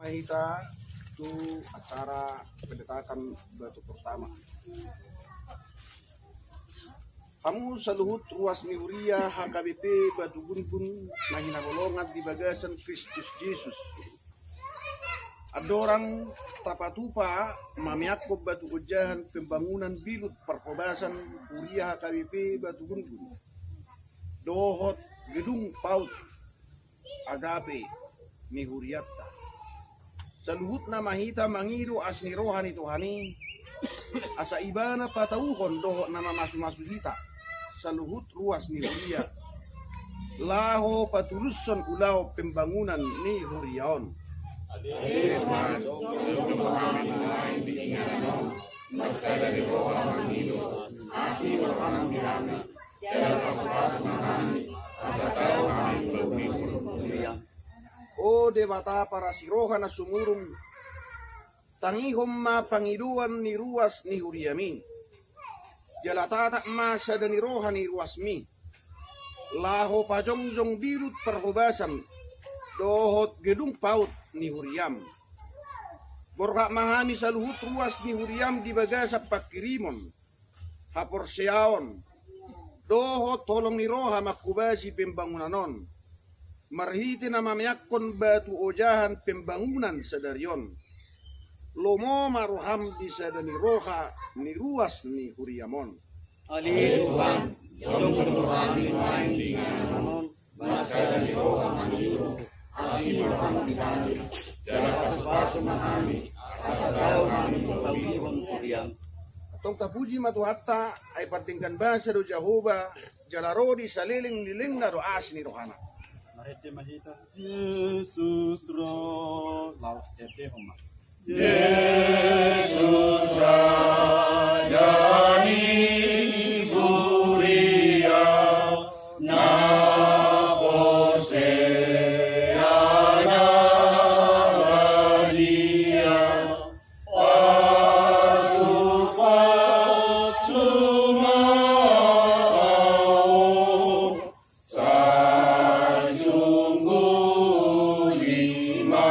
Mahita itu acara pendetakan batu pertama. Kamu saluhut ruas niuria HKBP Batu Gungun mahina golongan di bagasan Kristus Yesus. Ada orang tapatupa mamiakob batu ujahan pembangunan bilut perpobasan Uria HKBP Batu Gungun. Dohot gedung paut agape mihuriatta. Saluhut na mahita mangido asni rohani Tuhani asa ibana patauhon doho nama masu-masu hita saluhut ruas ni huria laho patuluson ulau pembangunan ni huriaon O debata para siroha na sumurong tangihom ma pangiduan ni ruas ni huriami jalatata masa dan ni roha ni ruasmi laho pajongjong birut perhobasan dohot gedung paut ni huriam borha mahami saluhut ruas ni huriam di bagasa pakirimon hapor seaon dohot tolong ni roha makubasi pembangunanon marhiti na mamayakon batu ojahan pembangunan sadarion lomo maruham bisa dani roha ni ruas ni huriamon Ali Tuhan jom rohani main dengan masa dani roha maniru asih maruham di kami jalan pas mahami asa tahu kami pagbiwang huriam atong tapuji matuhatta ay patingkan basa do Jehovah jalarodi saliling-liling na do as ni rohana Mahite mahita Yesus roh laos tete homa Yesus Rajani Guria Naposeana Maria Pasupa Sumao Sajunggu lima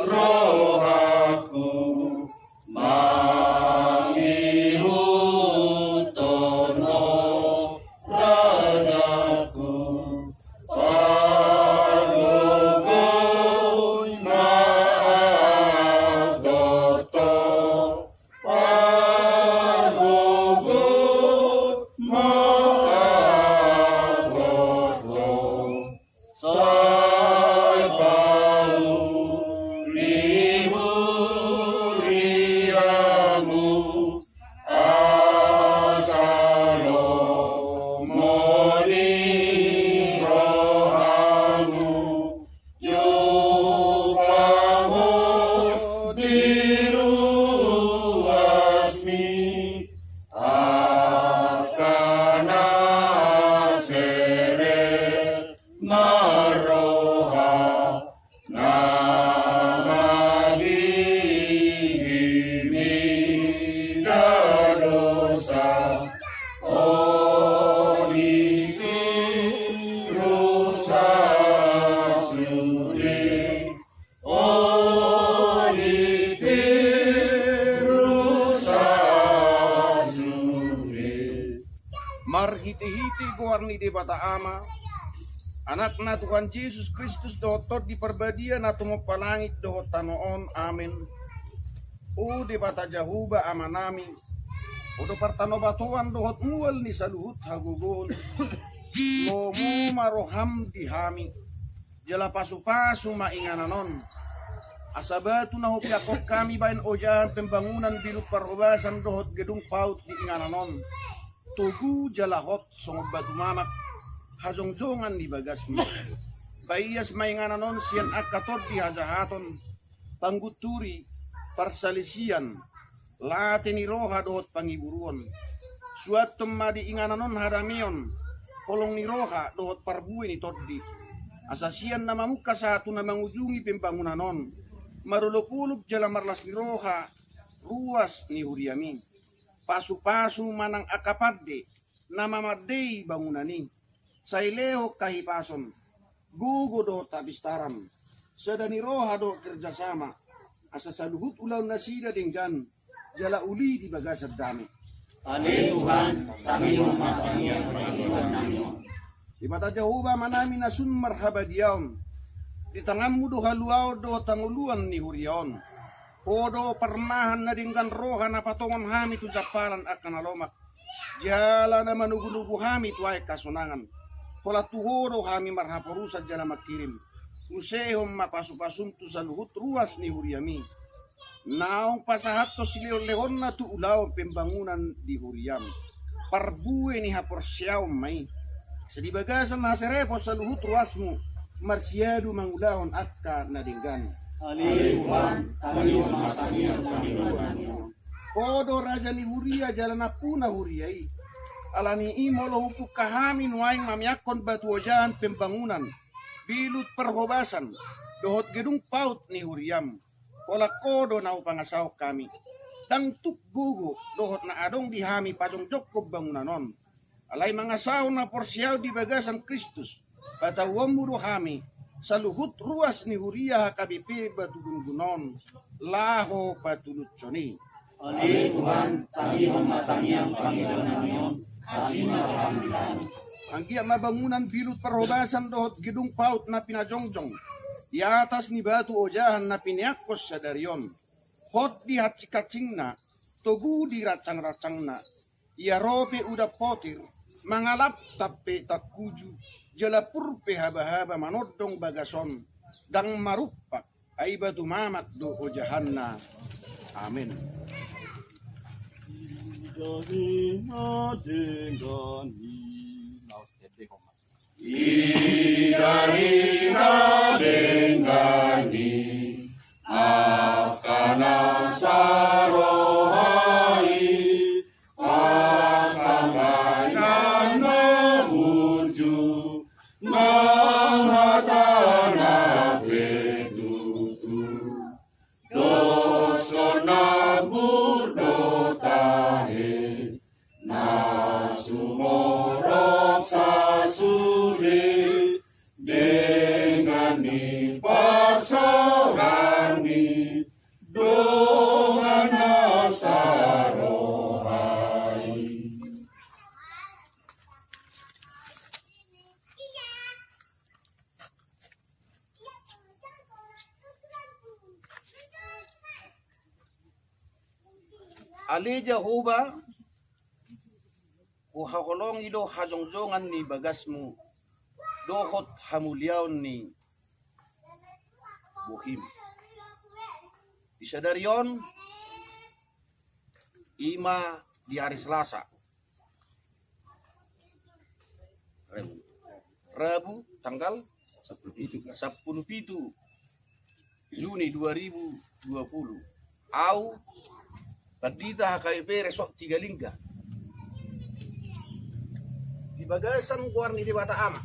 rohaku mangihutono rajaku pargogoy maagoto pargogoy maagoto say paulihuriamu asalomoni rohamu yupamu diruasmi akana sere maroha namagigimi dadosa olisi rusa suri oliti rusa suri marhiti-hiti guarni di bata ama anak na Tuhan Yesus Kristus dohot di perbadian na tumopalangit dohot tanoon amin o di bata Jehovah amanami o do partanobatuan dohot mual ni saluhut hagugon lomo maroham dihami jala pasu-pasu maingananon asabatu na hupiakok kami bain ojahan pembangunan bilut parhobasan dohot gedung paut di ingananon tugu jalahot songod batu mamak hajongjongan di bagasmi bayas maingananon sian akatot di hajahaton tangguturi parsalisian latini roha dohot pangiburuon suatum madi ingananon haramion kolong ni roha dohot parbuin ni toddi asasian na mamuka satu na mangujungi pembangunanon marulupuluk jala marlas ni roha ruas ni huriami pasu-pasu manang akapadde nama madei bangunani saileho kahipason gugo do tabistaram Sedani roha do kerjasama. Asa saluhut ulau nasida dengan jala uli di bagasad dami. Ali Tuhan, kami memakangi yang panggilan namin. Di mata Jehovah manami nasun marhaba diaon. Di tanganmu do haluao do tanguluan ni hurion. Podo permahan na dengan roha na patongon hami tu japalan akan alomak. Jala na manugu-nugu hami tu ay kasunangan. Kola tuhoro hami marhaporusat jala makirim. Usehom mapasupasum tu saluhut ruas ni huriami. Naong pasahat to sileo-leon na tu ulaw pembangunan di huriam. Parbue ni haporsiaw may. Sa dibagasan na serepos saluhut ruasmu. Marsiado mangulahon atka na dinggan. Ali Tuhan, kami memakangi yang panggilan namin. Podo raja ni huria jalan apuna huriai. Alani imolo hukuk kahamin waing mamyakon batu wajahan pembangunan. Bilut perhobasan. Dohot gedung paut ni huriam. Kola kodo na upangasaw kami. Dang tuk gugo dohot na adong dihami padong jokob bangunanon. Alay mangasaw na porsiyaw di bagasan Kristus. Patawam muro hami. Saluhut ruas ni huria kabipi batugungunon. Laho patulut coni. Ali Tuhan, kami memakangi yang panggilan namin. Kasih alhamdulillah. Ang giya mabangunan bilut perhobasan dohot gedung paut na pinajongjong. Di atas ni batu ojahan na piniakos sa darion. Hot di hatsikacing na, tugu di racang-racang na. Ia rope udah potir, mangalap tape takuju. Jala purpe haba-haba manodong bagason. Dang marupak ay batu mamak do ojahan na. Amin. Idahina dengani akan sarohai akan mainan menuju menghatana betutu dosona burdo tahe nasumorok sasuri dengan ni pasorani dengan nasarohai. Ali Jehovah, uhakolong ido hajongjongan ni bagasmu, dohot hamuliaon ni buhim. Disadarion, ima di hari Selasa. Rabu tanggal 10 Juni 2020. Au Pagdita HKIP Resort Tiga Lingga. Di bagasan kuar ni di Bata Ama.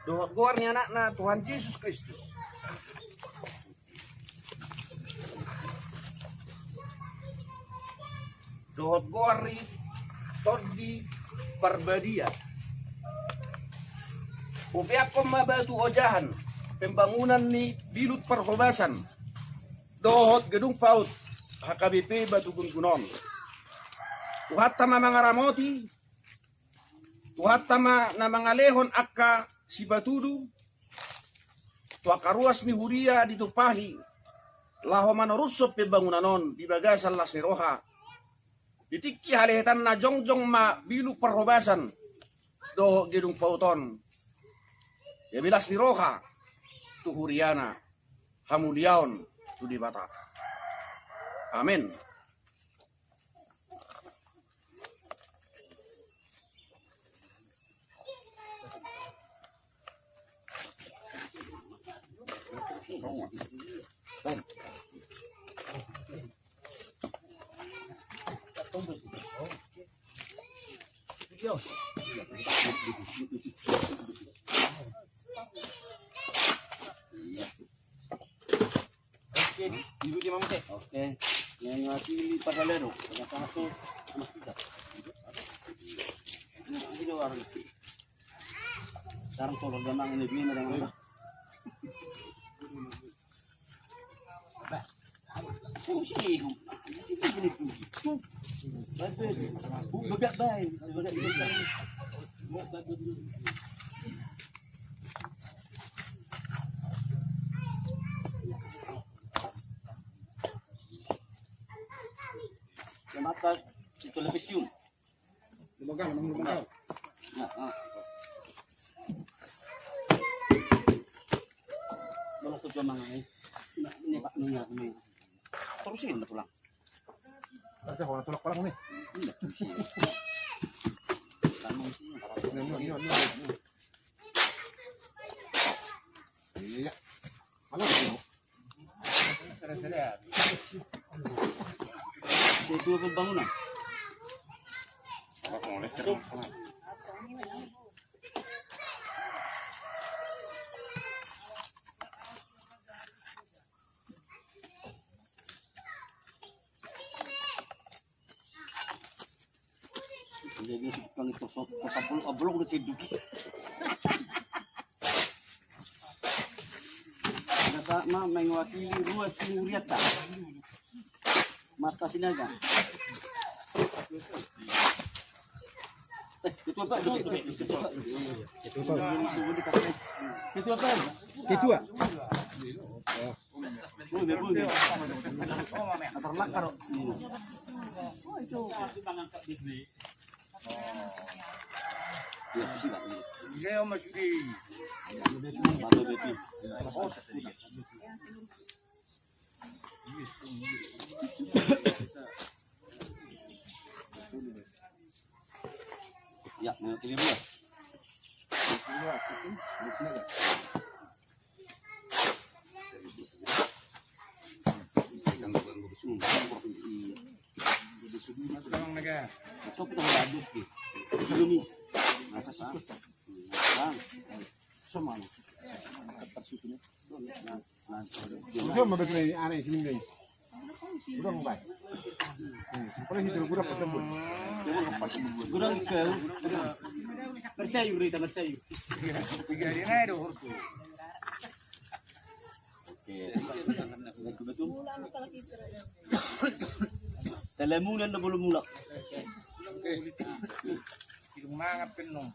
Dohot kuar ni anak na Tuhan Yesus Kristus. Dohot kuar ni Todi Parbadia. Upiakom mabatu ojahan. Pembangunan ni bilut perhobasan. Dohot gedung paut. HKBP Batu Gungunon. Tuhat tama mga ramoti. Tuhat tama na mga lehon akka si Batudu. Tuakaruas ni Huria ditupahi. Laho manurusop pembangunanon. Di bagasan las ni Roha. Ditiki halihetan na jongjong ma bilu perhobasan do gedung pauton. Ya bilas ni Roha tu Huriana hamuliaon tu di Bata. Amin. Oke, yang wakili galero. Sama satu sama tiga. Ini orang. Sekarang kalau gamang ini begini dengan apa? Fungsi. Begak baik. Yang atas itu televisium. Lumagang, lumagang. Ya, Boleh tuh cuma ini Pak ini. Terusin betul lah. Kasi ako natulak pa lang ni. Iya. Alam mo. Sere-sere. Itu pembangunan. Apa boleh terus? Jadi kalau itu belum udah siduk. Sama mewakili ruas Singuriata. Mata Sinaga. Itu apa? Itu apa? Itu ah. Ternak karo. Ya, sih Pak. Iya, Mas Yudi. Ya, mewakili ruas. So kita aduk ki. Belum ni. Masa sa. Bang. Sama. Persukin. Ito mabag na yung anay siling ngay. Kurang ba? Kalau hindi sila kurang pasabot. Kurang ke. Percaya berita percaya. Tiga hari na do. Oke. Betul. Telemunan na belum mulak. Semangat penuh.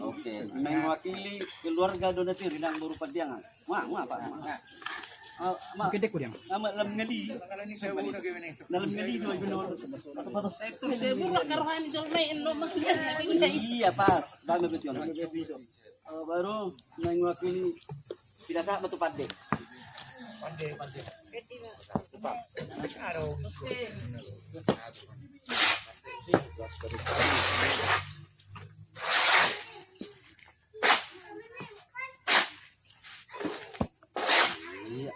Oke, mewakili keluarga donatur yang baru padiangan. Pak. Gede ko diyan. Lam ngali. Dalam ngali do ibno. Sektor sibuk karohan di Jolmay endo Iya, pas. Dami betul. Baru mewakili tidak sah batu pade. Pandai. Iya.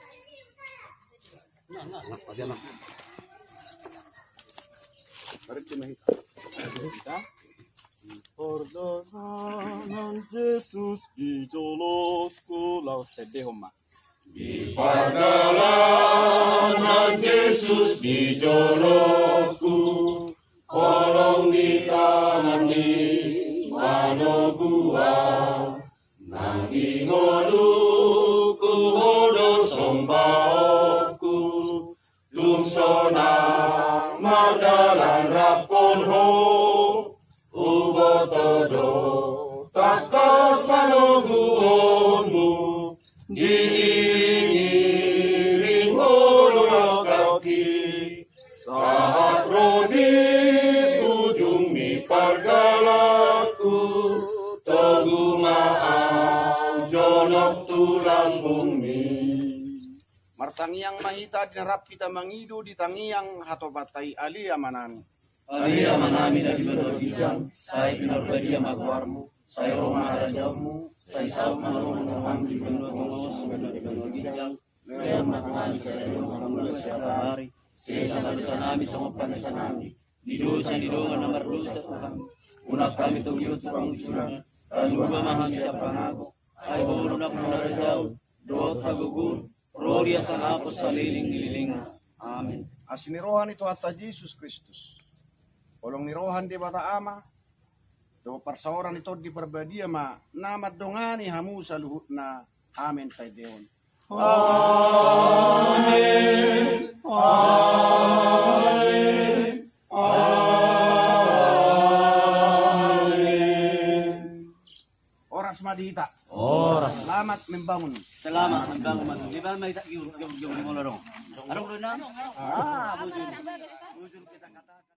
Nah, padiangan. Perjalanan Yesus di Jolosku laut sedih homma. Di perjalanan Yesus di jolokku, kolong di tangan di mano gua, nanging ngoluku hodo sombaoku, tungsona madalan rapon ho, ubo todo takos manoguonmu, diiring ulung kaki saat rodi ujung mi pargalaku togu maaf jonok tulang bumi. Martangiang mahita dinarap kita mangidu di tangiang hatobatai ali amanani. Ali amanami dari benor hijau, saya benor badia magwarmu, saya Roma rajamu, saya saum marong di benor ngos, benor hijau, saya matahari saya benor hari, saya sama dosa nami sama panas nami, di dosa nomor dosa Tuhan, unak kami tugiut tukang curang, kami memahami siapa aku, ay burunak muna rajau, doot hagugun, rodia sa hapos sa liling-liling, amin. Asinirohan itu atas Yesus Kristus. Olong nirohan di bata ama. Do perseoran itu di perbadia ma nama dongani hamu saluhut na amin tay deon. Amin. Amin. Amin. Oras madita. Oras. Selamat membangun. Selamat membangun. Di ba may giwon mo larong? Arong na? Bujur. Bujur kita.